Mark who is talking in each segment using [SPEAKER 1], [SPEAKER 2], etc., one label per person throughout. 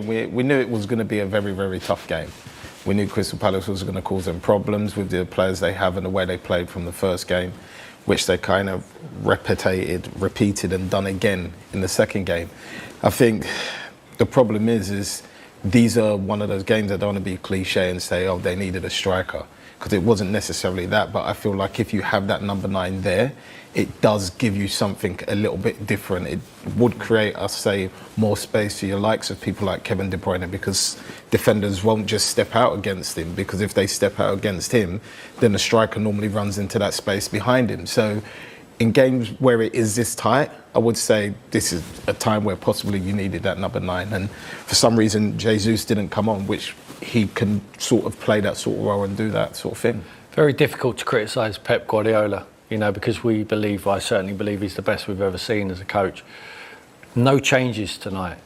[SPEAKER 1] We knew it was going to be a very, very tough game. We knew Crystal Palace was going to cause them problems with the players they have and the way they played from the first game, which they kind of repeated and done again in the second game. I think the problem is these are one of those games that don't want to be cliche and say, oh, they needed a striker, because it wasn't necessarily that. But I feel like if you have that number 9 there, it does give you something a little bit different. It would create, I'll say, more space for your likes of people like Kevin De Bruyne, because defenders won't just step out against him, because if they step out against him, then the striker normally runs into that space behind him. So in games where it is this tight, I would say this is a time where possibly you needed that number 9. And for some reason, Jesus didn't come on, which he can sort of play that sort of role and do that sort of thing.
[SPEAKER 2] Very difficult to criticise Pep Guardiola, because I certainly believe he's the best we've ever seen as a coach. No changes tonight.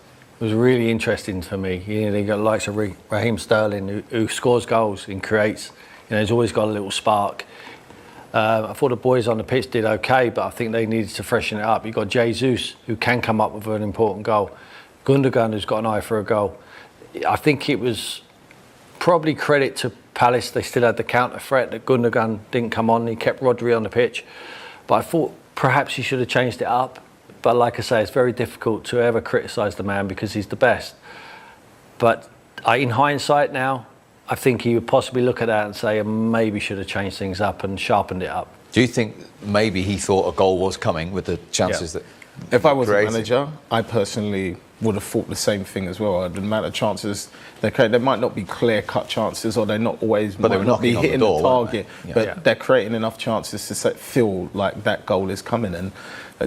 [SPEAKER 2] It was really interesting for me. They got the likes of Raheem Sterling, who scores goals and creates. He's always got a little spark. I thought the boys on the pitch did okay, but I think they needed to freshen it up. You've got Jesus, who can come up with an important goal. Gundogan, who's got an eye for a goal. I think it was probably credit to Palace. They still had the counter threat that Gundogan didn't come on. He kept Rodri on the pitch. But I thought perhaps he should have changed it up. But like I say, it's very difficult to ever criticise the man because he's the best. But in hindsight now, I think he would possibly look at that and say, maybe should have changed things up and sharpened it up.
[SPEAKER 3] Do you think maybe he thought a goal was coming with the chances that...
[SPEAKER 1] If I was a manager, I personally would have thought the same thing as well. The amount of chances they create, they might not be clear-cut chances, or they're not always
[SPEAKER 3] but
[SPEAKER 1] might not be hitting the target,
[SPEAKER 3] but
[SPEAKER 1] they're creating enough chances to feel like that goal is coming. And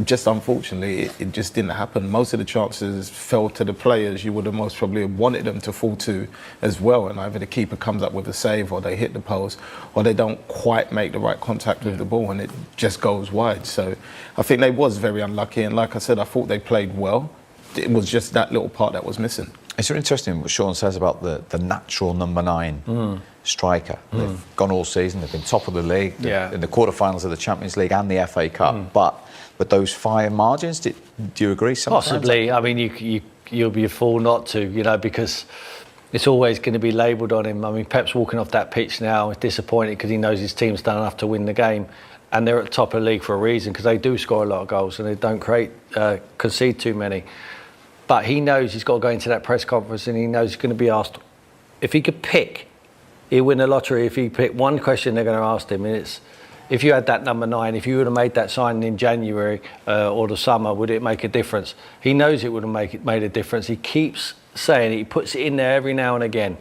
[SPEAKER 1] just unfortunately, it just didn't happen. Most of the chances fell to the players you would have most probably wanted them to fall to as well. And either the keeper comes up with a save, or they hit the post, or they don't quite make the right contact with the ball, and it just goes wide. So I think they was very unlucky. And like I said, I thought they played well. It was just that little part that was missing.
[SPEAKER 3] It's really interesting what Sean says about the natural number 9 striker. They've gone all season, they've been top of the league, in the quarterfinals of the Champions League and the FA Cup. But with those fire margins, do you agree sometimes?
[SPEAKER 2] Possibly. I mean, you'll be a fool not to, because it's always going to be labelled on him. I mean, Pep's walking off that pitch now, disappointed because he knows his team's done enough to win the game. And they're at the top of the league for a reason, because they do score a lot of goals and they don't concede too many. But he knows he's got to go into that press conference, and he knows he's going to be asked, if he could pick, he'll win the lottery. If he picked one question they're going to ask him, and it's, if you had that number 9, if you would have made that signing in January or the summer, would it make a difference? He knows it would have made a difference. He keeps saying it, he puts it in there every now and again.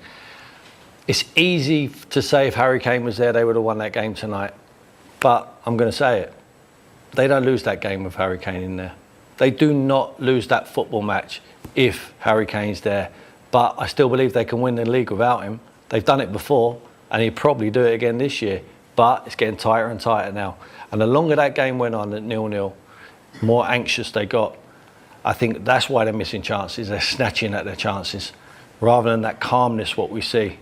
[SPEAKER 2] It's easy to say if Harry Kane was there, they would have won that game tonight. But I'm going to say it, they don't lose that game with Harry Kane in there. They do not lose that football match if Harry Kane's there. But I still believe they can win the league without him. They've done it before, and he'll probably do it again this year. But it's getting tighter and tighter now. And the longer that game went on at 0-0, more anxious they got. I think that's why they're missing chances. They're snatching at their chances, rather than that calmness what we see.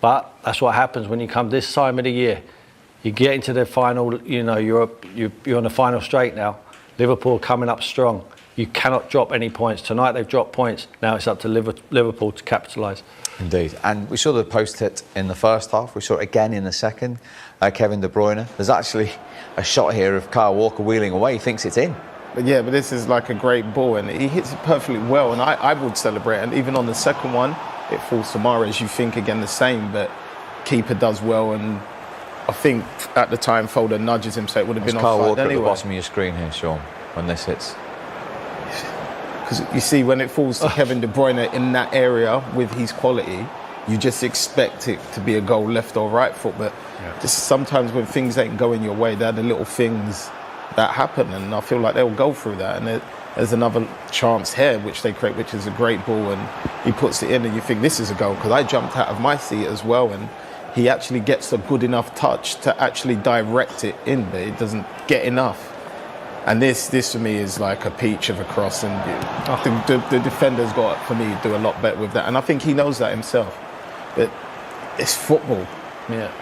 [SPEAKER 2] But that's what happens when you come this time of the year. You get into the final, you're on the final straight now. Liverpool coming up strong. You cannot drop any points. Tonight they've dropped points. Now it's up to Liverpool to capitalise.
[SPEAKER 3] Indeed. And we saw the post hit in the first half. We saw it again in the second. Kevin De Bruyne. There's actually a shot here of Kyle Walker wheeling away. He thinks it's in.
[SPEAKER 1] But this is like a great ball, and he hits it perfectly well. And I would celebrate. And even on the second one, it falls to Mahrez. You think again the same, but keeper does well. And I think at the time Foden nudges him, so it would have been
[SPEAKER 3] Kyle
[SPEAKER 1] offside
[SPEAKER 3] Walker
[SPEAKER 1] anyway.
[SPEAKER 3] At the bottom of your screen here, Sean, when this hits.
[SPEAKER 1] Because you see, when it falls to Kevin De Bruyne in that area with his quality, you just expect it to be a goal, left or right foot. But just sometimes when things ain't going your way, they're the little things that happen, and I feel like they'll go through that. And there's another chance here which they create, which is a great ball, and he puts it in, and you think this is a goal, because I jumped out of my seat as well, and he actually gets a good enough touch to actually direct it in, but it doesn't get enough. And this for me is like a peach of a cross, and the defender's got, for me, do a lot better with that. And I think he knows that himself. But it's football.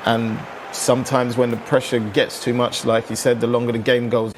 [SPEAKER 1] And sometimes when the pressure gets too much, like you said, the longer the game goes,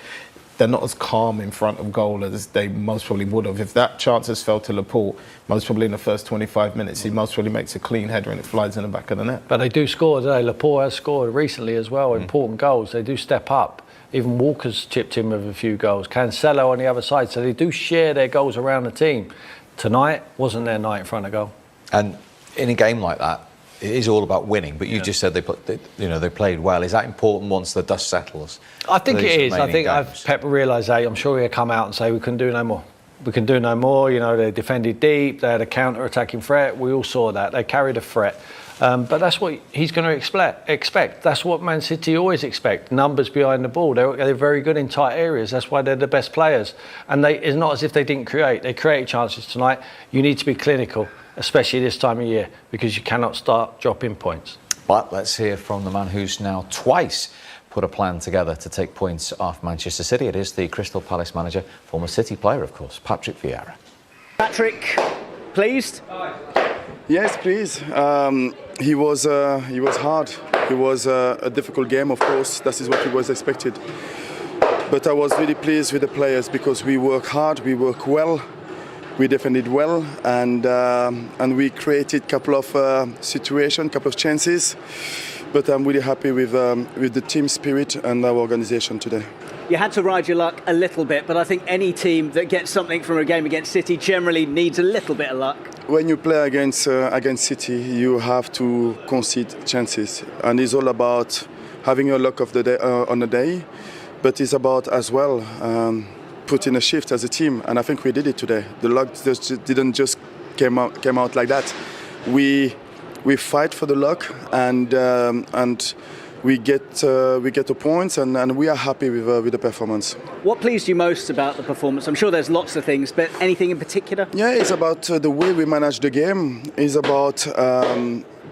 [SPEAKER 1] they're not as calm in front of goal as they most probably would have. If that chance has fell to Laporte, most probably in the first 25 minutes, he most probably makes a clean header and it flies in the back of the net.
[SPEAKER 2] But they do score today. Laporte has scored recently as well, important goals. They do step up. Even Walker's chipped in with a few goals. Cancelo on the other side. So they do share their goals around the team. Tonight wasn't their night in front of goal.
[SPEAKER 3] And in a game like that, it is all about winning. But you just said they played well. Is that important once the dust settles?
[SPEAKER 2] I think it is. I think Pep realised that. I'm sure he'll come out and say we can do no more. We can do no more. You know, they defended deep. They had a counter-attacking threat. We all saw that. They carried a threat. But that's what he's going to expect. That's what Man City always expect. Numbers behind the ball. They're very good in tight areas. That's why they're the best players. And it's not as if they didn't create. They created chances tonight. You need to be clinical, especially this time of year, because you cannot start dropping points.
[SPEAKER 3] But let's hear from the man who's now twice put a plan together to take points off Manchester City. It is the Crystal Palace manager, former City player, of course, Patrick Vieira.
[SPEAKER 4] Patrick, pleased?
[SPEAKER 5] Yes, please. He was hard. It was a difficult game, of course. That is what was expected. But I was really pleased with the players because we work hard, we work well, we defended well, and we created a couple of situations, couple of chances. But I'm really happy with the team spirit and our organisation today.
[SPEAKER 4] You had to ride your luck a little bit, but I think any team that gets something from a game against City generally needs a little bit of luck.
[SPEAKER 5] When you play against City, you have to concede chances, and it's all about having a luck of the day, on the day, but it's about as well putting a shift as a team, and I think we did it today. The luck didn't just came out like that. We fight for the luck, and we get the points, and we are happy with the performance.
[SPEAKER 4] What pleased you most about the performance? I'm sure there's lots of things, but anything in particular?
[SPEAKER 5] Yeah, it's about the way we manage the game. It's about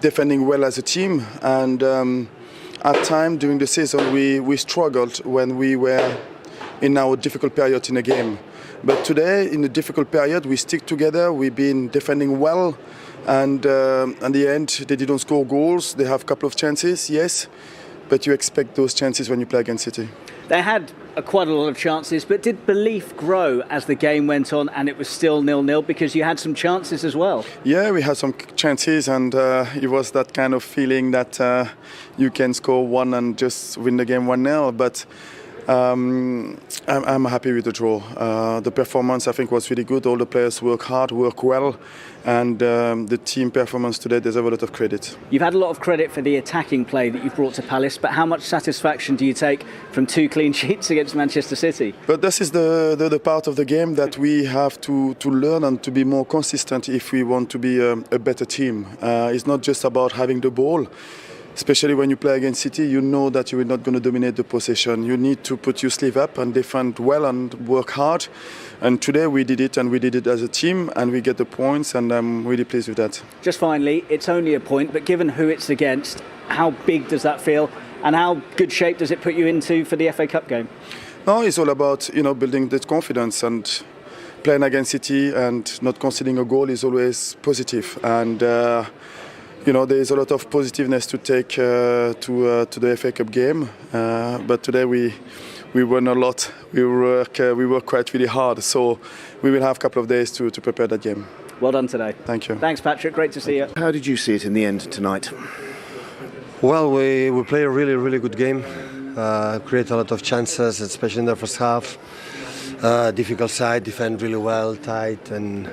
[SPEAKER 5] defending well as a team, and at times during the season we struggled when we were in our difficult period in a game. But today, in the difficult period, we stick together. We've been defending well, and at the end, they didn't score goals. They have a couple of chances, yes, but you expect those chances when you play against City.
[SPEAKER 4] They had quite a lot of chances, but did belief grow as the game went on and it was still 0-0 because you had some chances as well?
[SPEAKER 5] Yeah, we had some chances, and it was that kind of feeling that you can score one and just win the game 1-0, but I'm happy with the draw. The performance, I think, was really good. All the players work hard, work well, and the team performance today deserves a lot of credit.
[SPEAKER 4] You've had a lot of credit for the attacking play that you've brought to Palace, but how much satisfaction do you take from 2 clean sheets against Manchester City?
[SPEAKER 5] But this is the part of the game that we have to learn and to be more consistent if we want to be a better team. It's not just about having the ball. Especially when you play against City, you know that you are not going to dominate the possession. You need to put your sleeve up and defend well and work hard. And today we did it, and we did it as a team, and we get the points, and I'm really pleased with that.
[SPEAKER 4] Just finally, it's only a point, but given who it's against, how big does that feel, and how good shape does it put you into for the FA Cup game?
[SPEAKER 5] No, it's all about building that confidence, and playing against City and not conceding a goal is always positive. And there is a lot of positiveness to take to the FA Cup game, but today we won a lot. We work quite really hard, so we will have a couple of days to prepare that game.
[SPEAKER 4] Well done today.
[SPEAKER 5] Thank you.
[SPEAKER 4] Thanks, Patrick. Great to see you.
[SPEAKER 6] How did you see it in the end tonight?
[SPEAKER 7] Well, we played a really, really good game. Create a lot of chances, especially in the first half. Difficult side, defend really well, tight, and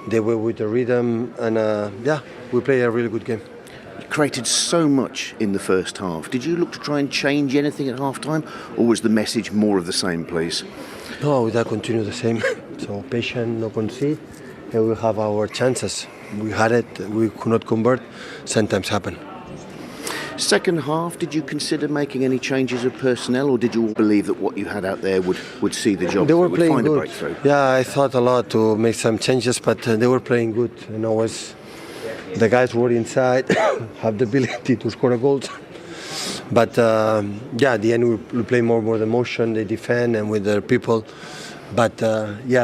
[SPEAKER 7] they were with the rhythm. And we played a really good game.
[SPEAKER 6] You created so much in the first half. Did you look to try and change anything at half-time, or was the message more of the same, please?
[SPEAKER 7] No, we continue the same. So patient, no concede, and we have our chances. We had it, we could not convert. Sometimes happen.
[SPEAKER 6] Second half, did you consider making any changes of personnel, or did you believe that what you had out there would see the job?
[SPEAKER 7] They were
[SPEAKER 6] would
[SPEAKER 7] playing
[SPEAKER 6] find
[SPEAKER 7] good.
[SPEAKER 6] A breakthrough?
[SPEAKER 7] Yeah, I thought a lot to make some changes, but they were playing good. Always the guys were inside, have the ability to score a goal. But at the end we play more the motion, they defend and with their people. But I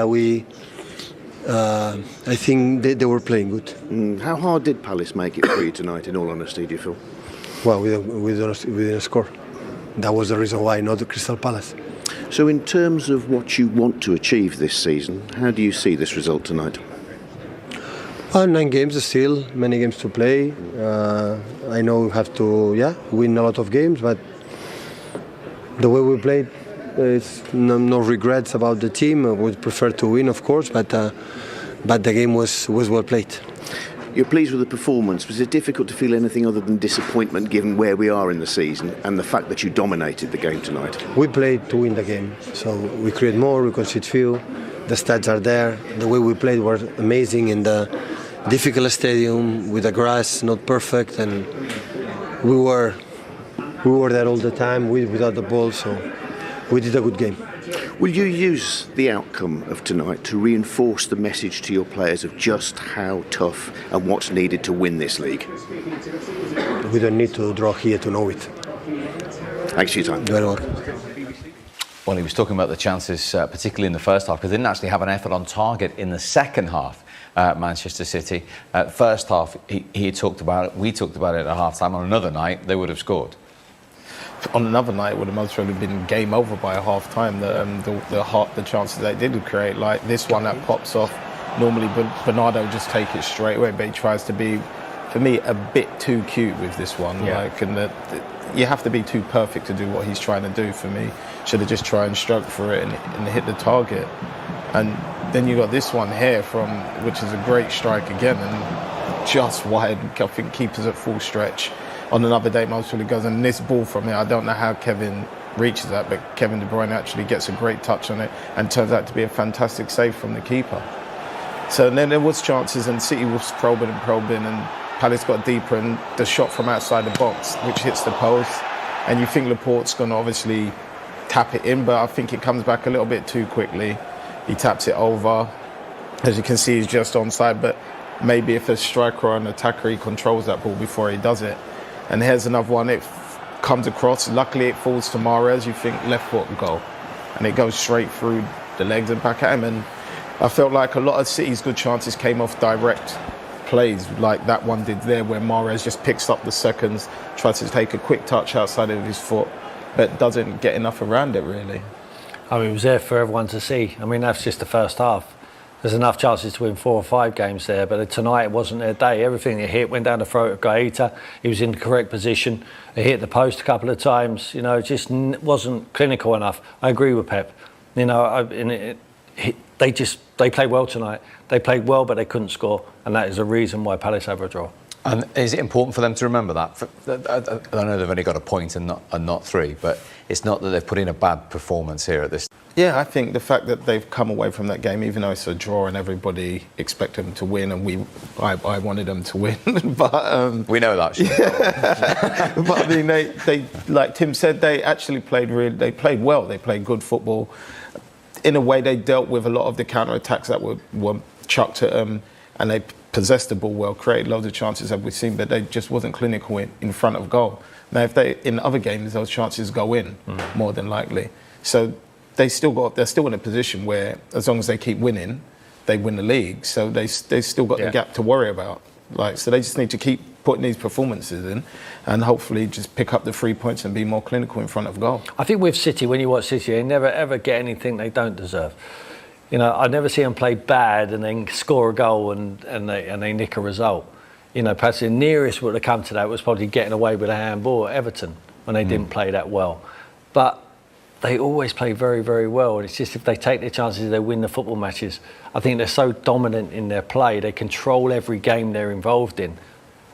[SPEAKER 7] think they were playing good.
[SPEAKER 6] How hard did Palace make it for you tonight, in all honesty, do you feel?
[SPEAKER 7] Well, we didn't score. That was the reason why, not the Crystal Palace.
[SPEAKER 6] So in terms of what you want to achieve this season, how do you see this result tonight?
[SPEAKER 7] 9 games still, many games to play. I know we have to win a lot of games, but the way we played, it's no regrets about the team. I would prefer to win, of course, but the game was well played.
[SPEAKER 6] You're pleased with the performance. Was it difficult to feel anything other than disappointment given where we are in the season and the fact that you dominated the game tonight?
[SPEAKER 7] We played to win the game, so we create more, we concede few. The stats are there. The way we played was amazing in the difficult stadium with the grass not perfect, and we were there all the time without the ball, so we did a good game.
[SPEAKER 6] Will you use the outcome of tonight to reinforce the message to your players of just how tough and what's needed to win this league?
[SPEAKER 7] We don't need to draw here to know it.
[SPEAKER 6] Thanks for your time.
[SPEAKER 7] Very welcome.
[SPEAKER 3] Well, he was talking about the chances, particularly in the first half, because they didn't actually have an effort on target in the second half. Manchester City. First half, he talked about it. We talked about it at half time. On another night, they would have scored.
[SPEAKER 1] On another night, it would have most probably been game over by half time. The chances they did create, like this one that pops off. Normally, Bernardo would just take it straight away, but he tries to be, for me, a bit too cute with this one.
[SPEAKER 2] Yeah.
[SPEAKER 1] You have to be too perfect to do what he's trying to do. For me, should have just tried and struck for it and hit the target. And then you got this one here which is a great strike again, and just wide. I think keepers at full stretch. On another day, most probably goes, and this ball from here, I don't know how Kevin reaches that, but Kevin De Bruyne actually gets a great touch on it and turns out to be a fantastic save from the keeper. So then there was chances, and City was probing, and Palace got deeper, and the shot from outside the box, which hits the post, and you think Laporte's going to obviously tap it in, but I think it comes back a little bit too quickly. He taps it over. As you can see, he's just onside, but maybe if a striker or an attacker, he controls that ball before he does it. And here's another one. It comes across. Luckily, it falls to Mahrez. You think left foot goal, and it goes straight through the legs and back at him. And I felt like a lot of City's good chances came off direct plays, like that one did there, where Mahrez just picks up the seconds, tries to take a quick touch outside of his foot, but doesn't get enough around it really.
[SPEAKER 2] I mean, it was there for everyone to see. I mean, that's just the first half. There's enough chances to win 4 or 5 games there, but tonight it wasn't their day. Everything he hit went down the throat of Guaita. He was in the correct position. He hit the post a couple of times. You know, it just wasn't clinical enough. I agree with Pep. You know, they played well tonight. They played well, but they couldn't score, and that is the reason why Palace have a draw.
[SPEAKER 3] And is it important for them to remember that? I know they've only got a point and not 3, but it's not that they've put in a bad performance here at this.
[SPEAKER 1] Yeah, I think the fact that they've come away from that game, even though it's a draw and everybody expected them to win, and I wanted them to win, but
[SPEAKER 3] we know that.
[SPEAKER 1] Yeah. But I mean, they like Tim said, they actually played well. They played good football. In a way, they dealt with a lot of the counter attacks that were chucked at them, and they possessed the ball well, created loads of chances, as we've seen, but they just wasn't clinical in front of goal. Now, if in other games, those chances go in, more than likely. So they're still in a position where, as long as they keep winning, they win the league. So they still got the gap to worry about. So they just need to keep putting these performances in, and hopefully just pick up the 3 points and be more clinical in front of goal.
[SPEAKER 2] I think with City, when you watch City, they never ever get anything they don't deserve. You know, I never see them play bad and then score a goal and they nick a result. You know, perhaps the nearest would have come to that was probably getting away with a handball at Everton when they didn't play that well. But they always play very, very well. And it's just if they take their chances, they win the football matches. I think they're so dominant in their play. They control every game they're involved in.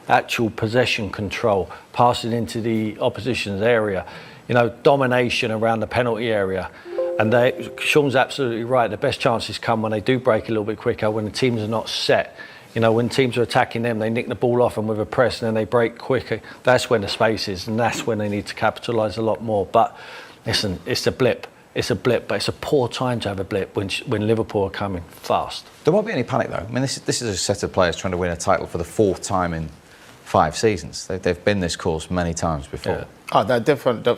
[SPEAKER 2] Actual possession control, passing into the opposition's area. You know, domination around the penalty area. And Sean's absolutely right. The best chances come when they do break a little bit quicker, when the teams are not set. You know, when teams are attacking them, they nick the ball off and with a press, and then they break quicker. That's when the space is, and that's when they need to capitalise a lot more. But listen, it's a blip. It's a blip, but it's a poor time to have a blip when Liverpool are coming fast.
[SPEAKER 3] There won't be any panic, though. I mean, this is a set of players trying to win a title for the 4th time in 5 seasons. They've been this course many times before.
[SPEAKER 1] Yeah. Oh, they're different.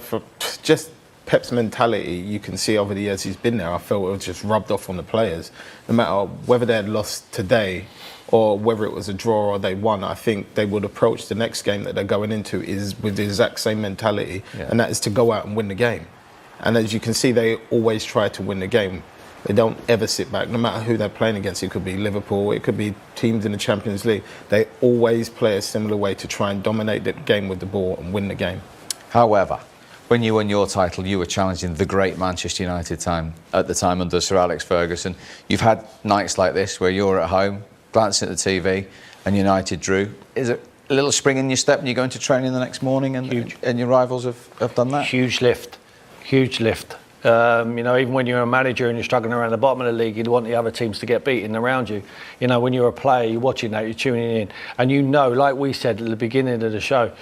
[SPEAKER 1] Just Pep's mentality, you can see over the years he's been there, I felt it was just rubbed off on the players. No matter whether they had lost today or whether it was a draw or they won, I think they would approach the next game that they're going into is with the exact same mentality, and that is to go out and win the game. And as you can see, they always try to win the game. They don't ever sit back, no matter who they're playing against. It could be Liverpool, it could be teams in the Champions League. They always play a similar way to try and dominate the game with the ball and win the game.
[SPEAKER 3] However, when you won your title, you were challenging the great Manchester United at the time under Sir Alex Ferguson. You've had nights like this where you're at home, glancing at the TV, and United drew. Is it a little spring in your step and you go into training the next morning and your rivals have done that?
[SPEAKER 2] Huge lift. Even when you're a manager and you're struggling around the bottom of the league, you'd want the other teams to get beaten around you. When you're a player, you're watching that, you're tuning in, and like we said at the beginning of the show,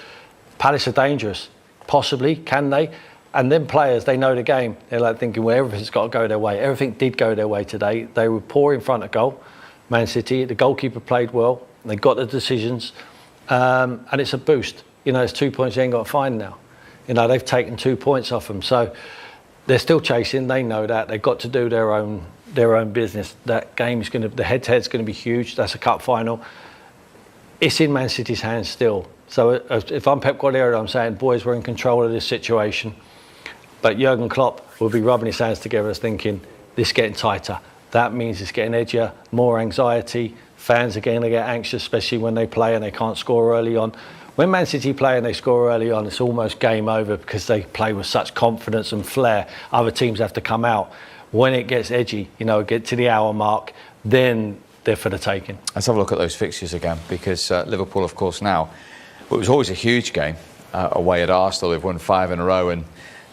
[SPEAKER 2] Palace are dangerous. Possibly, can they? And then players, they know the game. They're like thinking, well, everything's got to go their way. Everything did go their way today. They were poor in front of goal, Man City. The goalkeeper played well. They got the decisions, and it's a boost. It's 2 points you ain't got to find now. They've taken 2 points off them, so they're still chasing. They know that they've got to do their own business. That game is the head-to-head's going to be huge. That's a cup final. It's in Man City's hands still. So if I'm Pep Guardiola, I'm saying, boys, we're in control of this situation. But Jurgen Klopp will be rubbing his hands together, thinking this is getting tighter. That means it's getting edgier, more anxiety. Fans are going to get anxious, especially when they play and they can't score early on. When Man City play and they score early on, it's almost game over because they play with such confidence and flair. Other teams have to come out. When it gets edgy, get to the hour mark, then they're for the taking.
[SPEAKER 3] Let's have a look at those fixtures again, because Liverpool, of course, now, it was always a huge game away at Arsenal. They've won 5 in a row and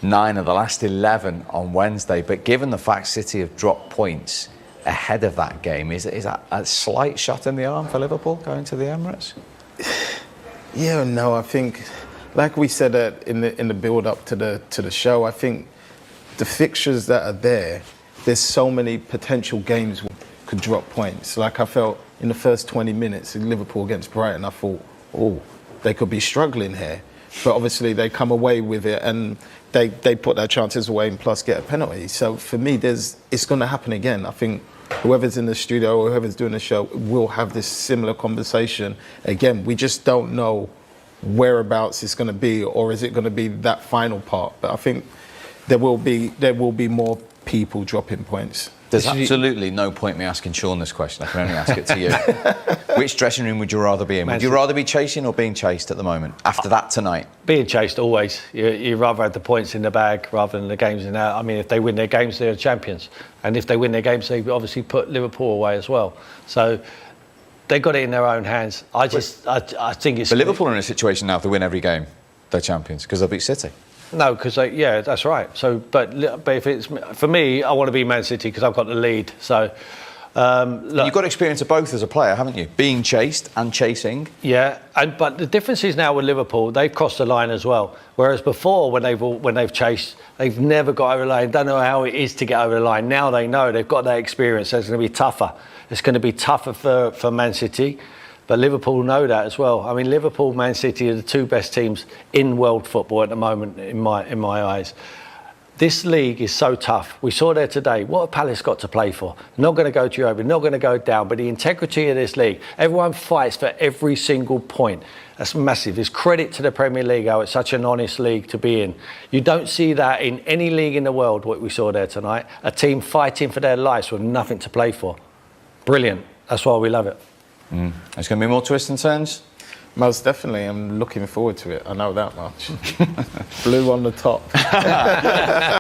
[SPEAKER 3] 9 of the last 11 on Wednesday. But given the fact City have dropped points ahead of that game, is that a slight shot in the arm for Liverpool going to the Emirates?
[SPEAKER 1] Yeah, no, I think, like we said in the build-up to the show, I think the fixtures that are there's so many potential games could drop points. Like I felt in the first 20 minutes in Liverpool against Brighton, I thought, they could be struggling here. But obviously they come away with it and they put their chances away and plus get a penalty. So for me, it's going to happen again. I think whoever's in the studio or whoever's doing the show will have this similar conversation again. We just don't know whereabouts it's going to be, or is it going to be that final part. But I think there will be more people dropping points.
[SPEAKER 3] There's absolutely no point me asking Sean this question. I can only ask it to you. Which dressing room would you rather be in? Would you rather be chasing or being chased at the moment, after that tonight?
[SPEAKER 2] Being chased, always. You rather have the points in the bag rather than the games in there. I mean, if they win their games, they're champions. And if they win their games, they obviously put Liverpool away as well. So they got it in their own hands. I think it's...
[SPEAKER 3] But Liverpool are in a situation now, if they win every game, they're champions, because they'll beat City.
[SPEAKER 2] No, because that's right. So, but if it's for me, I want to be Man City because I've got the lead. So,
[SPEAKER 3] you've got experience of both as a player, haven't you? Being chased and chasing.
[SPEAKER 2] Yeah, but the difference is now with Liverpool, they've crossed the line as well. Whereas before, when they've chased, they've never got over the line. Don't know how it is to get over the line. Now they know they've got that experience. So it's going to be tougher. It's going to be tougher for Man City. But Liverpool know that as well. I mean, Liverpool, Man City are the two best teams in world football at the moment, in my eyes. This league is so tough. We saw there today, what have Palace got to play for? Not going to go to Europa, not going to go down, but the integrity of this league, everyone fights for every single point. That's massive. It's credit to the Premier League how it's such an honest league to be in. You don't see that in any league in the world, what we saw there tonight. A team fighting for their lives with nothing to play for. Brilliant. That's why we love it.
[SPEAKER 3] There's going to be more twists and turns?
[SPEAKER 1] Most definitely. I'm looking forward to it. I know that much. Blue on the top.